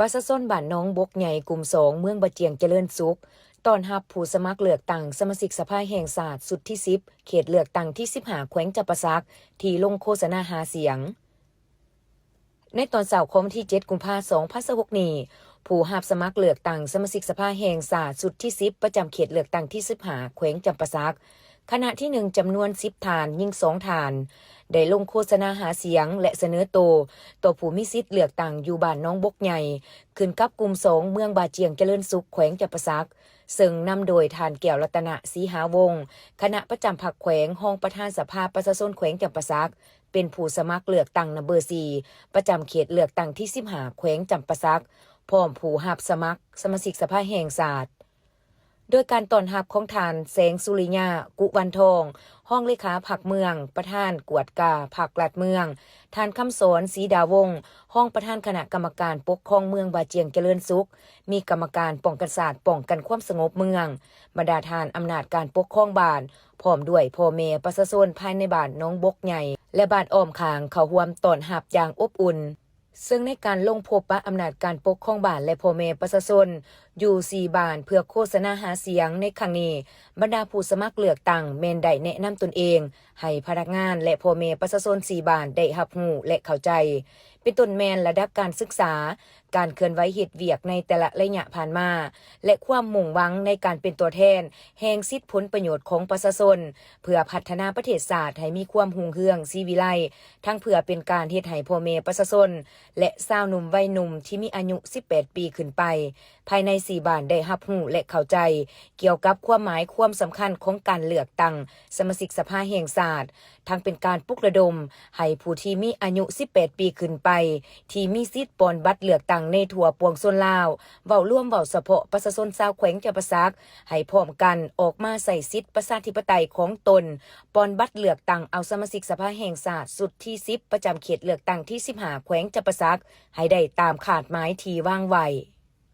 ประชาชนบ้านน้องบกใหญ่กลุ่ม2เมืองบะเจียงเจริญสุขต้อนรับผู้สมัครเลือกตั้งสมาชิกสภาแห่งชาติสุดที่10เขตเลือกตั้งที่15แขวงจำปาสักที่ลงโฆษณาหาเสียงในตอนเช้าของวันที่7กุมภาพันธ์2026นี้ผู้รับสมัครเลือกตั้งสมาชิกสภาแห่งชาติสุดที่10ประจำเขตเลือกตั้งที่15แขวงจำปาสักขณะที่1จำนวน10ฐานยิ่ง2ฐานได้ลงโฆษณาหาเสียงและเสนอตัวผู้มีสิทธิ์เลือกตั้งอยู่บ้านน้องบกใหญ่ขึ้นกับกลุ่ม2เมืองบาเจียงเจริญสุขแขวงจำปาสักซึ่งนำโดยทานแก้วรัตนะศรีหาวงศ์คณะประจำพรรคแขวงห้องประธานสภาประชาชนแขวงจำปาสักเป็นผู้สมัครเลือกตั้งนำเบอร์4ประจำเขตเลือกตั้งที่15แขวงจำปาสักพร้อมผู้รับสมัครสมาชิกสภาแห่งชาติโดยการต้อนรับของทานแสงสุริยากุวันทองห้องเลขาพรรคเมืองประธานกวดกาพรรคลาดเมืองทานคำสอนศรีดาวงศ์ห้องประธานคณะกรรมการปกครองเมืองบาเจียงเจริญสุขมีกรรมการป้องกันศาสตร์ป้องกันความสงบเมืองบรรดาทานอำนาจการปกครองบ้านพร้อมด้วยพ่อแม่ประชาชนภายในบ้านน้องบกใหญ่และบ้านอ้อมข้างเข้าร่วมต้อนรับอย่างอบอุ่นซึ่งในการลงพบปะอำนาจการปกครองบ้านและพ่อแม่ประชาชนอยู่4บ้านเพื่อโฆษณาหาเสียงในครั้งนี้บรรดาผู้สมัครเลือกตั้งแม่นได้แนะนำตนเองให้พนักงานและพ่อแม่ประชาชน4บ้านได้รับรู้และเข้าใจเป็นต้นแม่นระดับการศึกษาการเคลื่อนไหวเฮ็ดเวียกในแต่ละระยะผ่านมาและความมุ่งหวังในการเป็นตัวแทนแห่งสิทธิผลประโยชน์ของประชาชนเพื่อพัฒนาประเทศชาติให้มีความรุ่งเรืองศรีวิไลทั้งเพื่อเป็นการเฮ็ดให้พ่อแม่ประชาชนและชาวหนุ่มวัยหนุ่มที่มีอายุ18ปีขึ้นไปภายใน4บ้านได้รับรู้และเข้าใจเกี่ยวกับความหมายความสำคัญของการเลือกตั้งสมาชิกสภาแห่งชาติทั้งเป็นการปลุกระดมให้ผู้ที่มีอายุ18ปีขึ้นไปที่มีสิทธิ์ปอนบัตรเลือกตั้งในทั่วปวงชนลาวเว้าร่วมเว้าเฉพาะประชาชนชาวแขวงจำปาสักให้พร้อมกันออกมาใส่สิทธิประชาธิปไตยของตนปอนบัตรเลือกตั้งเอาสมาชิกสภาแห่งชาติสุดที่10ประจำเขตเลือกตั้งที่15แขวงจำปาสักให้ได้ตามขาดหมายที่วางไว้